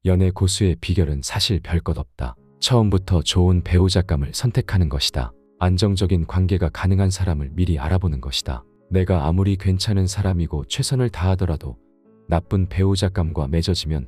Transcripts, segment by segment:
연애 고수의 비결은 사실 별 것 없다. 처음부터 좋은 배우자감을 선택하는 것이다. 안정적인 관계가 가능한 사람을 미리 알아보는 것이다. 내가 아무리 괜찮은 사람이고 최선을 다하더라도 나쁜 배우자감과 맺어지면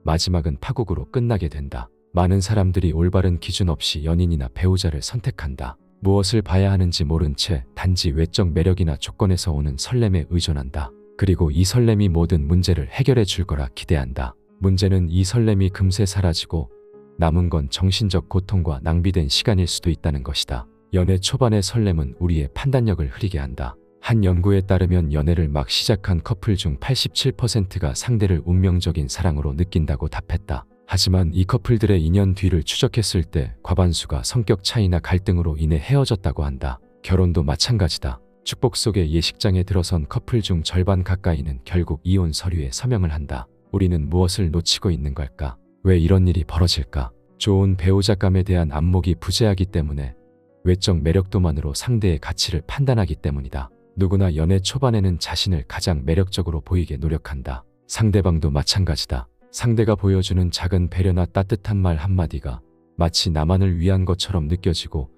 마지막은 파국으로 끝나게 된다. 많은 사람들이 올바른 기준 없이 연인이나 배우자를 선택한다. 무엇을 봐야 하는지 모른 채 단지 외적 매력이나 조건에서 오는 설렘에 의존한다. 그리고 이 설렘이 모든 문제를 해결해 줄 거라 기대한다. 문제는 이 설렘이 금세 사라지고 남은 건 정신적 고통과 낭비된 시간일 수도 있다는 것이다. 연애 초반의 설렘은 우리의 판단력을 흐리게 한다. 한 연구에 따르면 연애를 막 시작한 커플 중 87%가 상대를 운명적인 사랑으로 느낀다고 답했다. 하지만 이 커플들의 인연 뒤를 추적했을 때 과반수가 성격 차이나 갈등으로 인해 헤어졌다고 한다. 결혼도 마찬가지다. 축복 속의 예식장에 들어선 커플 중 절반 가까이는 결국 이혼 서류에 서명을 한다. 우리는 무엇을 놓치고 있는 걸까? 왜 이런 일이 벌어질까? 좋은 배우자감에 대한 안목이 부재하기 때문에 외적 매력도만으로 상대의 가치를 판단하기 때문이다. 누구나 연애 초반에는 자신을 가장 매력적으로 보이게 노력한다. 상대방도 마찬가지다. 상대가 보여주는 작은 배려나 따뜻한 말 한마디가 마치 나만을 위한 것처럼 느껴지고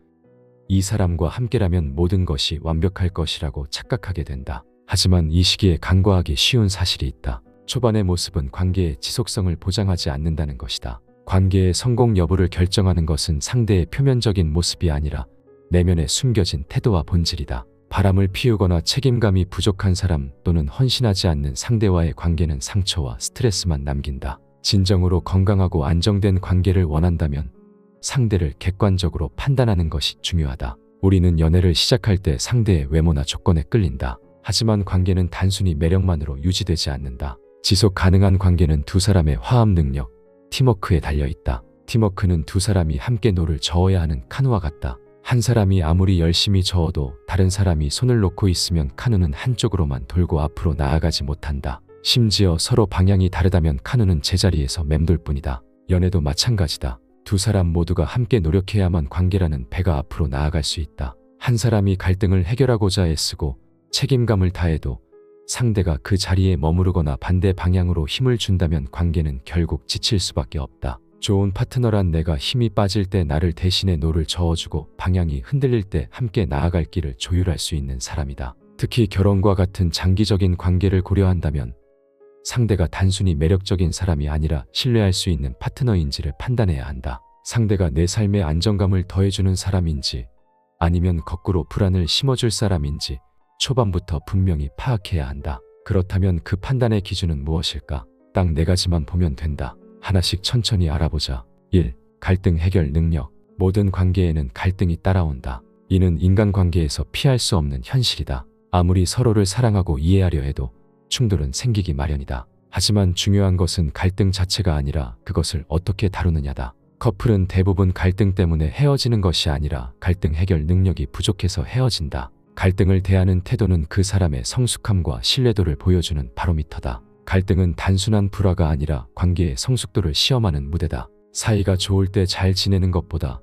이 사람과 함께라면 모든 것이 완벽할 것이라고 착각하게 된다. 하지만 이 시기에 간과하기 쉬운 사실이 있다. 초반의 모습은 관계의 지속성을 보장하지 않는다는 것이다. 관계의 성공 여부를 결정하는 것은 상대의 표면적인 모습이 아니라 내면에 숨겨진 태도와 본질이다. 바람을 피우거나 책임감이 부족한 사람 또는 헌신하지 않는 상대와의 관계는 상처와 스트레스만 남긴다. 진정으로 건강하고 안정된 관계를 원한다면 상대를 객관적으로 판단하는 것이 중요하다. 우리는 연애를 시작할 때 상대의 외모나 조건에 끌린다. 하지만 관계는 단순히 매력만으로 유지되지 않는다. 지속 가능한 관계는 두 사람의 화합 능력, 팀워크에 달려있다. 팀워크는 두 사람이 함께 노를 저어야 하는 카누와 같다. 한 사람이 아무리 열심히 저어도 다른 사람이 손을 놓고 있으면 카누는 한쪽으로만 돌고 앞으로 나아가지 못한다. 심지어 서로 방향이 다르다면 카누는 제자리에서 맴돌 뿐이다. 연애도 마찬가지다. 두 사람 모두가 함께 노력해야만 관계라는 배가 앞으로 나아갈 수 있다. 한 사람이 갈등을 해결하고자 애쓰고 책임감을 다해도 상대가 그 자리에 머무르거나 반대 방향으로 힘을 준다면 관계는 결국 지칠 수밖에 없다. 좋은 파트너란 내가 힘이 빠질 때 나를 대신해 노를 저어주고 방향이 흔들릴 때 함께 나아갈 길을 조율할 수 있는 사람이다. 특히 결혼과 같은 장기적인 관계를 고려한다면 상대가 단순히 매력적인 사람이 아니라 신뢰할 수 있는 파트너인지를 판단해야 한다. 상대가 내 삶에 안정감을 더해주는 사람인지 아니면 거꾸로 불안을 심어줄 사람인지 초반부터 분명히 파악해야 한다. 그렇다면 그 판단의 기준은 무엇일까? 딱 네 가지만 보면 된다. 하나씩 천천히 알아보자. 1. 갈등 해결 능력. 모든 관계에는 갈등이 따라온다. 이는 인간관계에서 피할 수 없는 현실이다. 아무리 서로를 사랑하고 이해하려 해도 충돌은 생기기 마련이다. 하지만 중요한 것은 갈등 자체가 아니라 그것을 어떻게 다루느냐다. 커플은 대부분 갈등 때문에 헤어지는 것이 아니라 갈등 해결 능력이 부족해서 헤어진다. 갈등을 대하는 태도는 그 사람의 성숙함과 신뢰도를 보여주는 바로미터다. 갈등은 단순한 불화가 아니라 관계의 성숙도를 시험하는 무대다. 사이가 좋을 때 잘 지내는 것보다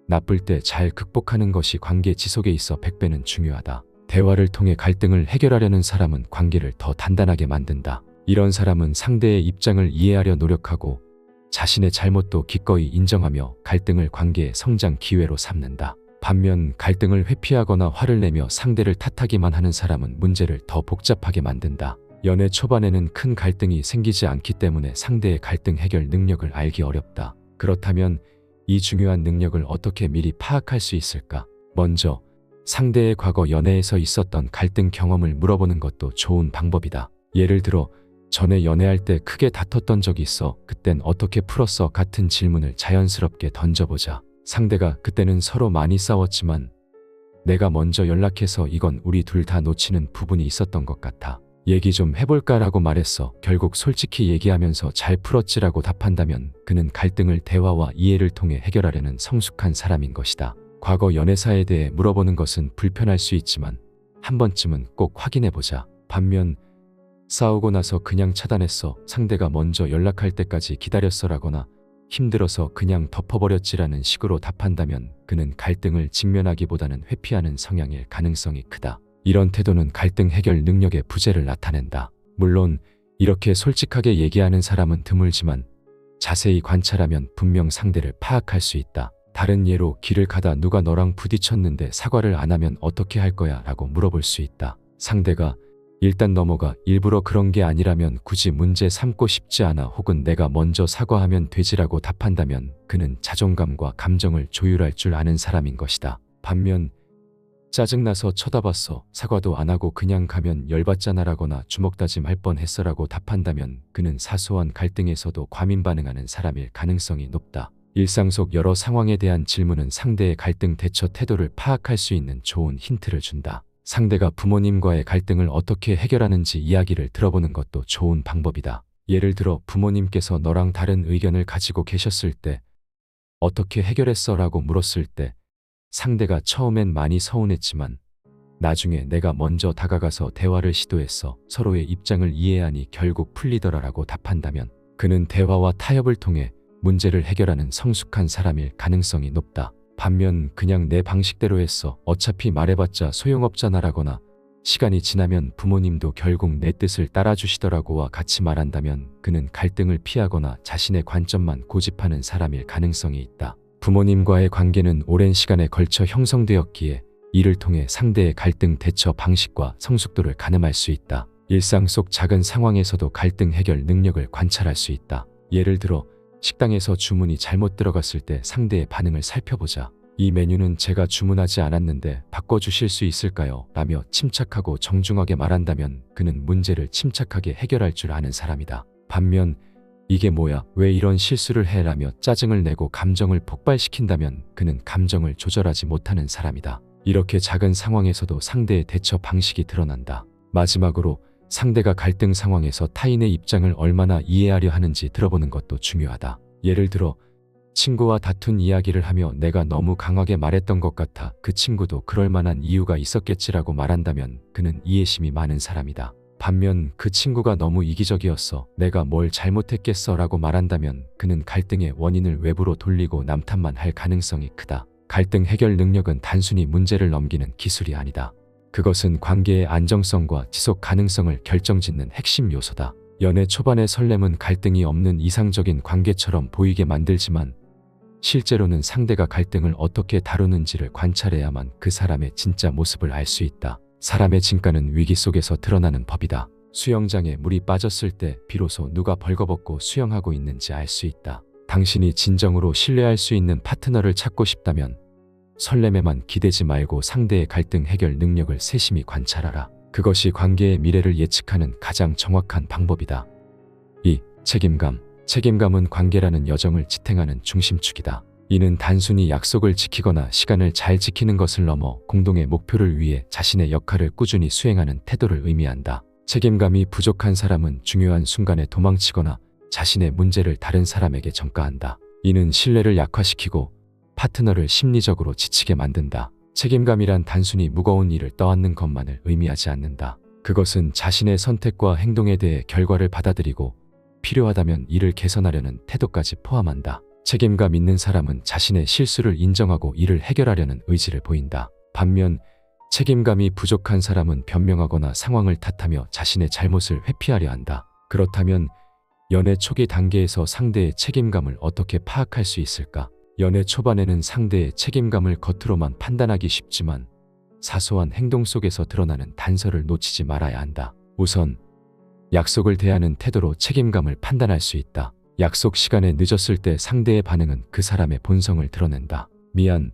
나쁠 때 잘 극복하는 것이 관계 지속에 있어 100배는 중요하다. 대화를 통해 갈등을 해결하려는 사람은 관계를 더 단단하게 만든다. 이런 사람은 상대의 입장을 이해하려 노력하고 자신의 잘못도 기꺼이 인정하며 갈등을 관계의 성장 기회로 삼는다. 반면 갈등을 회피하거나 화를 내며 상대를 탓하기만 하는 사람은 문제를 더 복잡하게 만든다. 연애 초반에는 큰 갈등이 생기지 않기 때문에 상대의 갈등 해결 능력을 알기 어렵다. 그렇다면 이 중요한 능력을 어떻게 미리 파악할 수 있을까? 먼저 상대의 과거 연애에서 있었던 갈등 경험을 물어보는 것도 좋은 방법이다. 예를 들어 전에 연애할 때 크게 다퉜던 적이 있어. 그땐 어떻게 풀었어? 같은 질문을 자연스럽게 던져보자. 상대가 그때는 서로 많이 싸웠지만 내가 먼저 연락해서 이건 우리 둘 다 놓치는 부분이 있었던 것 같아. 얘기 좀 해볼까라고 말했어. 결국 솔직히 얘기하면서 잘 풀었지라고 답한다면 그는 갈등을 대화와 이해를 통해 해결하려는 성숙한 사람인 것이다. 과거 연애사에 대해 물어보는 것은 불편할 수 있지만 한 번쯤은 꼭 확인해보자. 반면 싸우고 나서 그냥 차단했어. 상대가 먼저 연락할 때까지 기다렸어라거나 힘들어서 그냥 덮어버렸지라는 식으로 답한다면 그는 갈등을 직면하기보다는 회피하는 성향일 가능성이 크다. 이런 태도는 갈등 해결 능력의 부재를 나타낸다. 물론 이렇게 솔직하게 얘기하는 사람은 드물지만 자세히 관찰하면 분명 상대를 파악할 수 있다. 다른 예로 길을 가다 누가 너랑 부딪혔는데 사과를 안 하면 어떻게 할 거야? 라고 물어볼 수 있다. 상대가 일단 넘어가, 일부러 그런 게 아니라면 굳이 문제 삼고 싶지 않아, 혹은 내가 먼저 사과하면 되지라고 답한다면 그는 자존감과 감정을 조율할 줄 아는 사람인 것이다. 반면 짜증나서 쳐다봤어, 사과도 안 하고 그냥 가면 열받잖아라거나 주먹다짐 할 뻔했어라고 답한다면 그는 사소한 갈등에서도 과민 반응하는 사람일 가능성이 높다. 일상 속 여러 상황에 대한 질문은 상대의 갈등 대처 태도를 파악할 수 있는 좋은 힌트를 준다. 상대가 부모님과의 갈등을 어떻게 해결하는지 이야기를 들어보는 것도 좋은 방법이다. 예를 들어 부모님께서 너랑 다른 의견을 가지고 계셨을 때 어떻게 해결했어? 라고 물었을 때 상대가 처음엔 많이 서운했지만 나중에 내가 먼저 다가가서 대화를 시도했어, 서로의 입장을 이해하니 결국 풀리더라라고 답한다면 그는 대화와 타협을 통해 문제를 해결하는 성숙한 사람일 가능성이 높다. 반면 그냥 내 방식대로 했어, 어차피 말해봤자 소용없잖아라거나 시간이 지나면 부모님도 결국 내 뜻을 따라주시더라고와 같이 말한다면 그는 갈등을 피하거나 자신의 관점만 고집하는 사람일 가능성이 있다. 부모님과의 관계는 오랜 시간에 걸쳐 형성되었기에 이를 통해 상대의 갈등 대처 방식과 성숙도를 가늠할 수 있다. 일상 속 작은 상황에서도 갈등 해결 능력을 관찰할 수 있다. 예를 들어 식당에서 주문이 잘못 들어갔을 때 상대의 반응을 살펴보자. 이 메뉴는 제가 주문하지 않았는데 바꿔주실 수 있을까요? 라며 침착하고 정중하게 말한다면 그는 문제를 침착하게 해결할 줄 아는 사람이다. 반면 이게 뭐야? 왜 이런 실수를 해? 라며 짜증을 내고 감정을 폭발시킨다면 그는 감정을 조절하지 못하는 사람이다. 이렇게 작은 상황에서도 상대의 대처 방식이 드러난다. 마지막으로 상대가 갈등 상황에서 타인의 입장을 얼마나 이해하려 하는지 들어보는 것도 중요하다. 예를 들어 친구와 다툰 이야기를 하며 내가 너무 강하게 말했던 것 같아, 그 친구도 그럴 만한 이유가 있었겠지라고 말한다면 그는 이해심이 많은 사람이다. 반면 그 친구가 너무 이기적이었어, 내가 뭘 잘못했겠어 라고 말한다면 그는 갈등의 원인을 외부로 돌리고 남탓만 할 가능성이 크다. 갈등 해결 능력은 단순히 문제를 넘기는 기술이 아니다. 그것은 관계의 안정성과 지속 가능성을 결정짓는 핵심 요소다. 연애 초반의 설렘은 갈등이 없는 이상적인 관계처럼 보이게 만들지만 실제로는 상대가 갈등을 어떻게 다루는지를 관찰해야만 그 사람의 진짜 모습을 알 수 있다. 사람의 진가는 위기 속에서 드러나는 법이다. 수영장에 물이 빠졌을 때 비로소 누가 벌거벗고 수영하고 있는지 알 수 있다. 당신이 진정으로 신뢰할 수 있는 파트너를 찾고 싶다면 설렘에만 기대지 말고 상대의 갈등 해결 능력을 세심히 관찰하라. 그것이 관계의 미래를 예측하는 가장 정확한 방법이다. 2. 책임감. 책임감은 관계라는 여정을 지탱하는 중심축이다. 이는 단순히 약속을 지키거나 시간을 잘 지키는 것을 넘어 공동의 목표를 위해 자신의 역할을 꾸준히 수행하는 태도를 의미한다. 책임감이 부족한 사람은 중요한 순간에 도망치거나 자신의 문제를 다른 사람에게 전가한다. 이는 신뢰를 약화시키고 파트너를 심리적으로 지치게 만든다. 책임감이란 단순히 무거운 일을 떠안는 것만을 의미하지 않는다. 그것은 자신의 선택과 행동에 대해 결과를 받아들이고 필요하다면 이를 개선하려는 태도까지 포함한다. 책임감 있는 사람은 자신의 실수를 인정하고 이를 해결하려는 의지를 보인다. 반면 책임감이 부족한 사람은 변명하거나 상황을 탓하며 자신의 잘못을 회피하려 한다. 그렇다면 연애 초기 단계에서 상대의 책임감을 어떻게 파악할 수 있을까? 연애 초반에는 상대의 책임감을 겉으로만 판단하기 쉽지만 사소한 행동 속에서 드러나는 단서를 놓치지 말아야 한다. 우선 약속을 대하는 태도로 책임감을 판단할 수 있다. 약속 시간에 늦었을 때 상대의 반응은 그 사람의 본성을 드러낸다. 미안,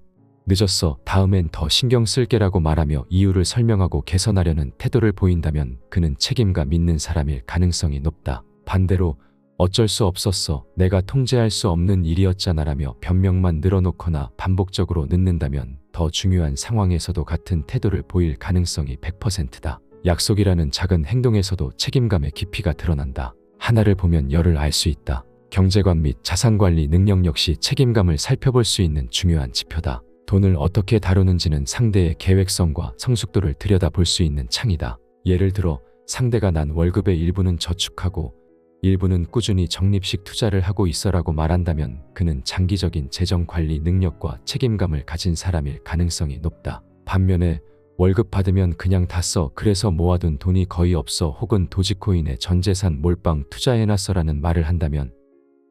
늦었어, 다음엔 더 신경 쓸게라고 말하며 이유를 설명하고 개선하려는 태도를 보인다면 그는 책임감 있는 사람일 가능성이 높다. 반대로 어쩔 수 없었어, 내가 통제할 수 없는 일이었잖아라며 변명만 늘어놓거나 반복적으로 늦는다면 더 중요한 상황에서도 같은 태도를 보일 가능성이 100%다. 약속이라는 작은 행동에서도 책임감의 깊이가 드러난다. 하나를 보면 열을 알 수 있다. 경제관 및 자산관리 능력 역시 책임감을 살펴볼 수 있는 중요한 지표다. 돈을 어떻게 다루는지는 상대의 계획성과 성숙도를 들여다볼 수 있는 창이다. 예를 들어 상대가 난 월급의 일부는 저축하고 일부는 꾸준히 적립식 투자를 하고 있어라고 말한다면 그는 장기적인 재정관리 능력과 책임감을 가진 사람일 가능성이 높다. 반면에 월급 받으면 그냥 다 써, 그래서 모아둔 돈이 거의 없어, 혹은 도지코인에 전재산 몰빵 투자해놨어라는 말을 한다면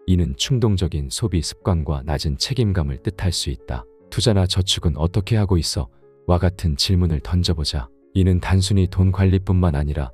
이는 충동적인 소비 습관과 낮은 책임감을 뜻할 수 있다. 투자나 저축은 어떻게 하고 있어? 와 같은 질문을 던져보자. 이는 단순히 돈 관리뿐만 아니라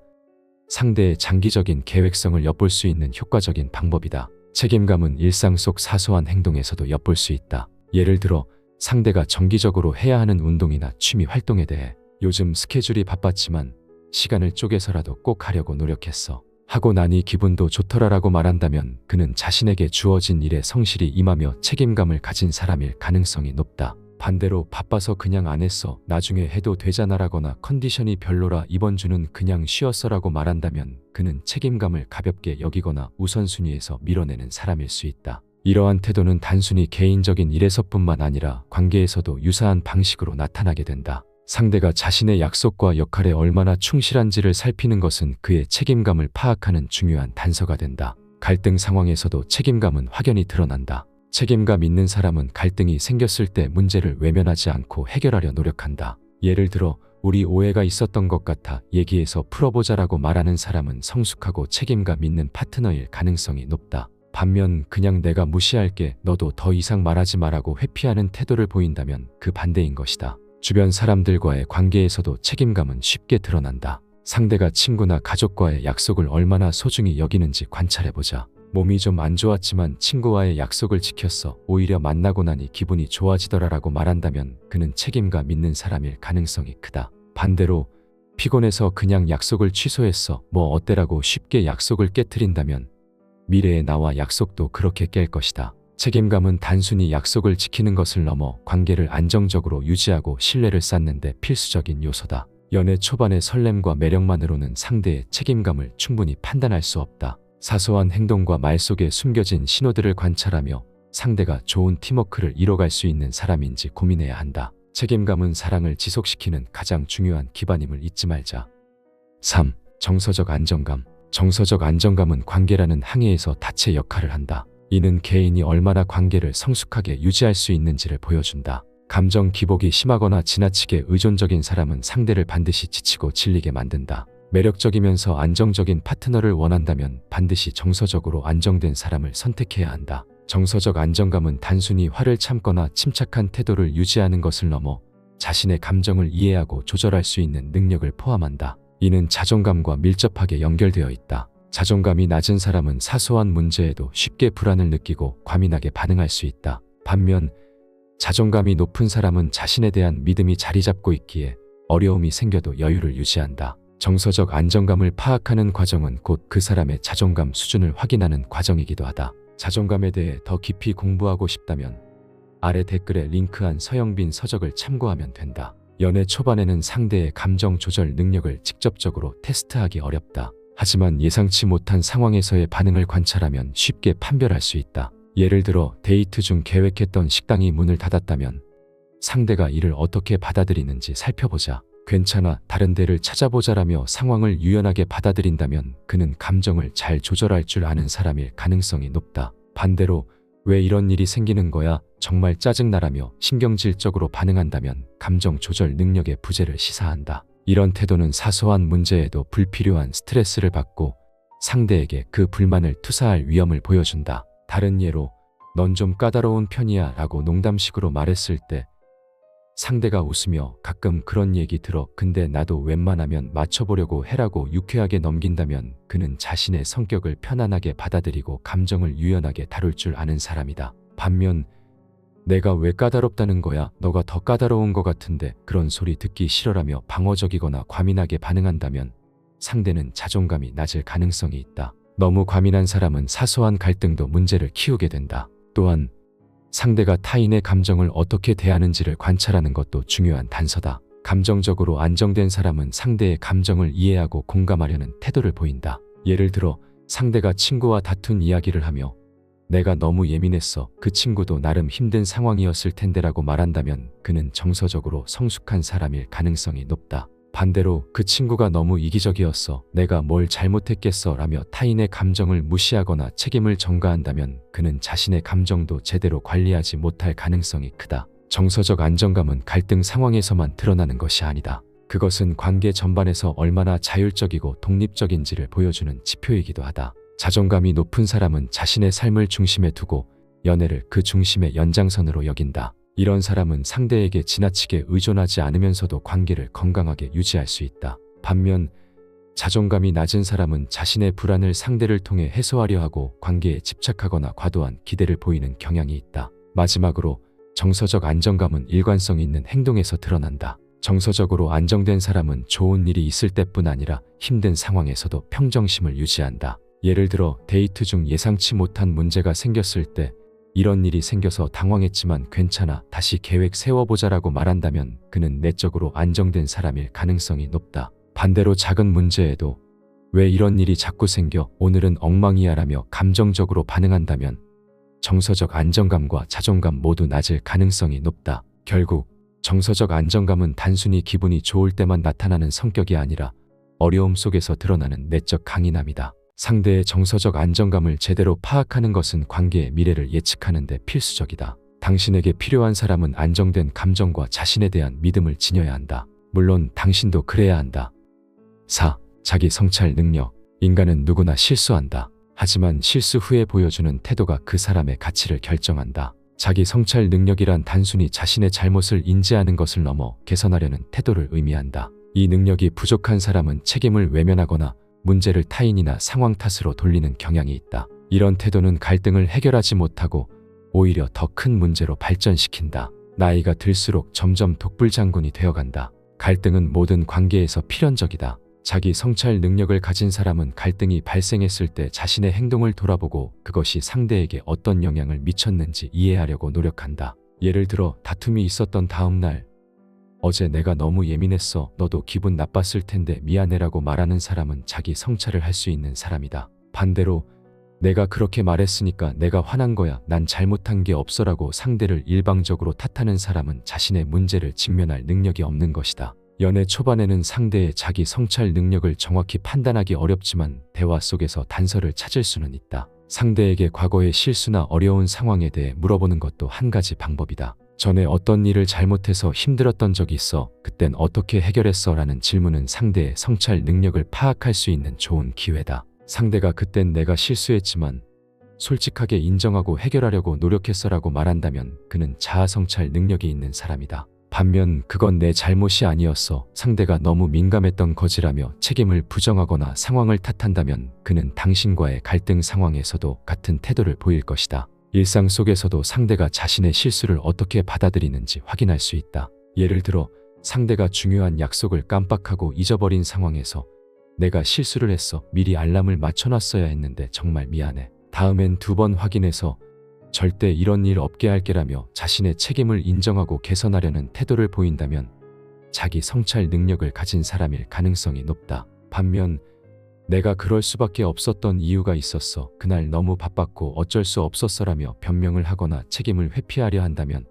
상대의 장기적인 계획성을 엿볼 수 있는 효과적인 방법이다. 책임감은 일상 속 사소한 행동에서도 엿볼 수 있다. 예를 들어 상대가 정기적으로 해야 하는 운동이나 취미 활동에 대해 요즘 스케줄이 바빴지만 시간을 쪼개서라도 꼭 하려고 노력했어. 하고 나니 기분도 좋더라라고 말한다면 그는 자신에게 주어진 일에 성실히 임하며 책임감을 가진 사람일 가능성이 높다. 반대로 바빠서 그냥 안 했어. 나중에 해도 되잖아라거나 컨디션이 별로라 이번 주는 그냥 쉬었어라고 말한다면 그는 책임감을 가볍게 여기거나 우선순위에서 밀어내는 사람일 수 있다. 이러한 태도는 단순히 개인적인 일에서뿐만 아니라 관계에서도 유사한 방식으로 나타나게 된다. 상대가 자신의 약속과 역할에 얼마나 충실한지를 살피는 것은 그의 책임감을 파악하는 중요한 단서가 된다. 갈등 상황에서도 책임감은 확연히 드러난다. 책임감 있는 사람은 갈등이 생겼을 때 문제를 외면하지 않고 해결하려 노력한다. 예를 들어 우리 오해가 있었던 것 같아 얘기해서 풀어보자라고 말하는 사람은 성숙하고 책임감 있는 파트너일 가능성이 높다. 반면 그냥 내가 무시할게 너도 더 이상 말하지 마라고 회피하는 태도를 보인다면 그 반대인 것이다. 주변 사람들과의 관계에서도 책임감은 쉽게 드러난다. 상대가 친구나 가족과의 약속을 얼마나 소중히 여기는지 관찰해보자. 몸이 좀 안 좋았지만 친구와의 약속을 지켰어. 오히려 만나고 나니 기분이 좋아지더라라고 말한다면 그는 책임감 있는 사람일 가능성이 크다. 반대로 피곤해서 그냥 약속을 취소했어. 뭐 어때라고 쉽게 약속을 깨트린다면 미래의 나와 약속도 그렇게 깰 것이다. 책임감은 단순히 약속을 지키는 것을 넘어 관계를 안정적으로 유지하고 신뢰를 쌓는 데 필수적인 요소다. 연애 초반의 설렘과 매력만으로는 상대의 책임감을 충분히 판단할 수 없다. 사소한 행동과 말 속에 숨겨진 신호들을 관찰하며 상대가 좋은 팀워크를 이뤄갈 수 있는 사람인지 고민해야 한다. 책임감은 사랑을 지속시키는 가장 중요한 기반임을 잊지 말자. 3. 정서적 안정감. 정서적 안정감은 관계라는 항해에서 닷새 역할을 한다. 이는 개인이 얼마나 관계를 성숙하게 유지할 수 있는지를 보여준다. 감정 기복이 심하거나 지나치게 의존적인 사람은 상대를 반드시 지치고 질리게 만든다. 매력적이면서 안정적인 파트너를 원한다면 반드시 정서적으로 안정된 사람을 선택해야 한다. 정서적 안정감은 단순히 화를 참거나 침착한 태도를 유지하는 것을 넘어 자신의 감정을 이해하고 조절할 수 있는 능력을 포함한다. 이는 자존감과 밀접하게 연결되어 있다. 자존감이 낮은 사람은 사소한 문제에도 쉽게 불안을 느끼고 과민하게 반응할 수 있다. 반면 자존감이 높은 사람은 자신에 대한 믿음이 자리 잡고 있기에 어려움이 생겨도 여유를 유지한다. 정서적 안정감을 파악하는 과정은 곧 그 사람의 자존감 수준을 확인하는 과정이기도 하다. 자존감에 대해 더 깊이 공부하고 싶다면 아래 댓글에 링크한 서영빈 서적을 참고하면 된다. 연애 초반에는 상대의 감정 조절 능력을 직접적으로 테스트하기 어렵다. 하지만 예상치 못한 상황에서의 반응을 관찰하면 쉽게 판별할 수 있다. 예를 들어 데이트 중 계획했던 식당이 문을 닫았다면 상대가 이를 어떻게 받아들이는지 살펴보자. 괜찮아, 다른 데를 찾아보자라며 상황을 유연하게 받아들인다면 그는 감정을 잘 조절할 줄 아는 사람일 가능성이 높다. 반대로 왜 이런 일이 생기는 거야? 정말 짜증나라며 신경질적으로 반응한다면 감정 조절 능력의 부재를 시사한다. 이런 태도는 사소한 문제에도 불필요한 스트레스를 받고 상대에게 그 불만을 투사할 위험을 보여준다. 다른 예로 넌 좀 까다로운 편이야 라고 농담식으로 말했을 때 상대가 웃으며 가끔 그런 얘기 들어 근데 나도 웬만하면 맞춰보려고 해라고 유쾌하게 넘긴다면 그는 자신의 성격을 편안하게 받아들이고 감정을 유연하게 다룰 줄 아는 사람이다. 반면 내가 왜 까다롭다는 거야? 너가 더 까다로운 것 같은데 그런 소리 듣기 싫어라며 방어적이거나 과민하게 반응한다면 상대는 자존감이 낮을 가능성이 있다. 너무 과민한 사람은 사소한 갈등도 문제를 키우게 된다. 또한 상대가 타인의 감정을 어떻게 대하는지를 관찰하는 것도 중요한 단서다. 감정적으로 안정된 사람은 상대의 감정을 이해하고 공감하려는 태도를 보인다. 예를 들어 상대가 친구와 다툰 이야기를 하며 내가 너무 예민했어. 그 친구도 나름 힘든 상황이었을 텐데라고 말한다면 그는 정서적으로 성숙한 사람일 가능성이 높다. 반대로 그 친구가 너무 이기적이었어. 내가 뭘 잘못했겠어 라며 타인의 감정을 무시하거나 책임을 전가한다면 그는 자신의 감정도 제대로 관리하지 못할 가능성이 크다. 정서적 안정감은 갈등 상황에서만 드러나는 것이 아니다. 그것은 관계 전반에서 얼마나 자율적이고 독립적인지를 보여주는 지표이기도 하다. 자존감이 높은 사람은 자신의 삶을 중심에 두고 연애를 그 중심의 연장선으로 여긴다. 이런 사람은 상대에게 지나치게 의존하지 않으면서도 관계를 건강하게 유지할 수 있다. 반면 자존감이 낮은 사람은 자신의 불안을 상대를 통해 해소하려 하고 관계에 집착하거나 과도한 기대를 보이는 경향이 있다. 마지막으로 정서적 안정감은 일관성 있는 행동에서 드러난다. 정서적으로 안정된 사람은 좋은 일이 있을 때뿐 아니라 힘든 상황에서도 평정심을 유지한다. 예를 들어 데이트 중 예상치 못한 문제가 생겼을 때 이런 일이 생겨서 당황했지만 괜찮아, 다시 계획 세워보자라고 말한다면 그는 내적으로 안정된 사람일 가능성이 높다. 반대로 작은 문제에도 왜 이런 일이 자꾸 생겨, 오늘은 엉망이야라며 감정적으로 반응한다면 정서적 안정감과 자존감 모두 낮을 가능성이 높다. 결국 정서적 안정감은 단순히 기분이 좋을 때만 나타나는 성격이 아니라 어려움 속에서 드러나는 내적 강인함이다. 상대의 정서적 안정감을 제대로 파악하는 것은 관계의 미래를 예측하는 데 필수적이다. 당신에게 필요한 사람은 안정된 감정과 자신에 대한 믿음을 지녀야 한다. 물론 당신도 그래야 한다. 4. 자기 성찰 능력. 인간은 누구나 실수한다. 하지만 실수 후에 보여주는 태도가 그 사람의 가치를 결정한다. 자기 성찰 능력이란 단순히 자신의 잘못을 인지하는 것을 넘어 개선하려는 태도를 의미한다. 이 능력이 부족한 사람은 책임을 외면하거나 문제를 타인이나 상황 탓으로 돌리는 경향이 있다. 이런 태도는 갈등을 해결하지 못하고 오히려 더 큰 문제로 발전시킨다. 나이가 들수록 점점 독불장군이 되어간다. 갈등은 모든 관계에서 필연적이다. 자기 성찰 능력을 가진 사람은 갈등이 발생했을 때 자신의 행동을 돌아보고 그것이 상대에게 어떤 영향을 미쳤는지 이해하려고 노력한다. 예를 들어 다툼이 있었던 다음 날, 어제 내가 너무 예민했어. 너도 기분 나빴을 텐데 미안해라고 말하는 사람은 자기 성찰을 할 수 있는 사람이다. 반대로 내가 그렇게 말했으니까 내가 화난 거야. 난 잘못한 게 없어라고 상대를 일방적으로 탓하는 사람은 자신의 문제를 직면할 능력이 없는 것이다. 연애 초반에는 상대의 자기 성찰 능력을 정확히 판단하기 어렵지만 대화 속에서 단서를 찾을 수는 있다. 상대에게 과거의 실수나 어려운 상황에 대해 물어보는 것도 한 가지 방법이다. 전에 어떤 일을 잘못해서 힘들었던 적이 있어. 그땐 어떻게 해결했어? 라는 질문은 상대의 성찰 능력을 파악할 수 있는 좋은 기회다. 상대가 그땐 내가 실수했지만 솔직하게 인정하고 해결하려고 노력했어 라고 말한다면 그는 자아 성찰 능력이 있는 사람이다. 반면 그건 내 잘못이 아니었어, 상대가 너무 민감했던 거지라며 책임을 부정하거나 상황을 탓한다면 그는 당신과의 갈등 상황에서도 같은 태도를 보일 것이다. 일상 속에서도 상대가 자신의 실수를 어떻게 받아들이는지 확인할 수 있다. 예를 들어 상대가 중요한 약속을 깜빡하고 잊어버린 상황에서 내가 실수를 했어. 미리 알람을 맞춰놨어야 했는데 정말 미안해. 다음엔 2번 확인해서 절대 이런 일 없게 할게라며 자신의 책임을 인정하고 개선하려는 태도를 보인다면 자기 성찰 능력을 가진 사람일 가능성이 높다. 반면 내가 그럴 수밖에 없었던 이유가 있었어. 그날 너무 바빴고 어쩔 수 없었어라며 변명을 하거나 책임을 회피하려 한다면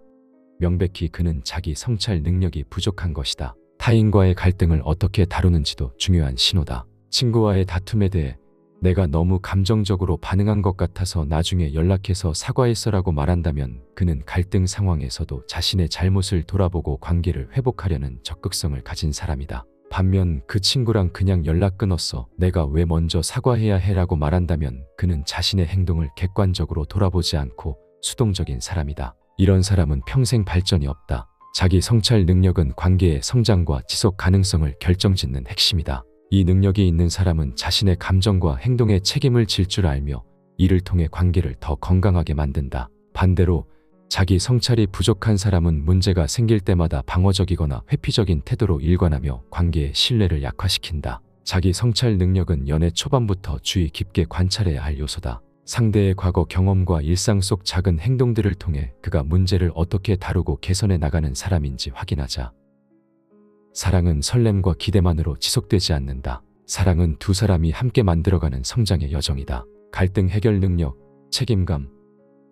명백히 그는 자기 성찰 능력이 부족한 것이다. 타인과의 갈등을 어떻게 다루는지도 중요한 신호다. 친구와의 다툼에 대해 내가 너무 감정적으로 반응한 것 같아서 나중에 연락해서 사과했어라고 말한다면 그는 갈등 상황에서도 자신의 잘못을 돌아보고 관계를 회복하려는 적극성을 가진 사람이다. 반면 그 친구랑 그냥 연락 끊었어. 내가 왜 먼저 사과해야 해라고 말한다면 그는 자신의 행동을 객관적으로 돌아보지 않고 수동적인 사람이다. 이런 사람은 평생 발전이 없다. 자기 성찰 능력은 관계의 성장과 지속 가능성을 결정짓는 핵심이다. 이 능력이 있는 사람은 자신의 감정과 행동에 책임을 질 줄 알며 이를 통해 관계를 더 건강하게 만든다. 반대로 자기 성찰이 부족한 사람은 문제가 생길 때마다 방어적이거나 회피적인 태도로 일관하며 관계의 신뢰를 약화시킨다. 자기 성찰 능력은 연애 초반부터 주의 깊게 관찰해야 할 요소다. 상대의 과거 경험과 일상 속 작은 행동들을 통해 그가 문제를 어떻게 다루고 개선해 나가는 사람인지 확인하자. 사랑은 설렘과 기대만으로 지속되지 않는다. 사랑은 두 사람이 함께 만들어가는 성장의 여정이다. 갈등 해결 능력, 책임감,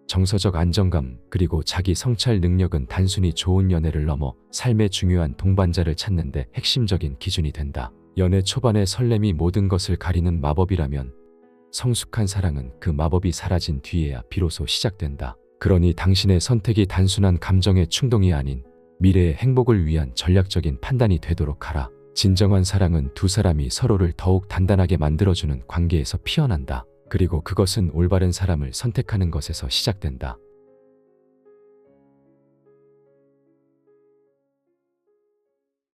정서적 안정감, 그리고 자기 성찰 능력은 단순히 좋은 연애를 넘어 삶의 중요한 동반자를 찾는 데 핵심적인 기준이 된다. 연애 초반의 설렘이 모든 것을 가리는 마법이라면 성숙한 사랑은 그 마법이 사라진 뒤에야 비로소 시작된다. 그러니 당신의 선택이 단순한 감정의 충동이 아닌 미래의 행복을 위한 전략적인 판단이 되도록 하라. 진정한 사랑은 두 사람이 서로를 더욱 단단하게 만들어주는 관계에서 피어난다. 그리고 그것은 올바른 사람을 선택하는 것에서 시작된다.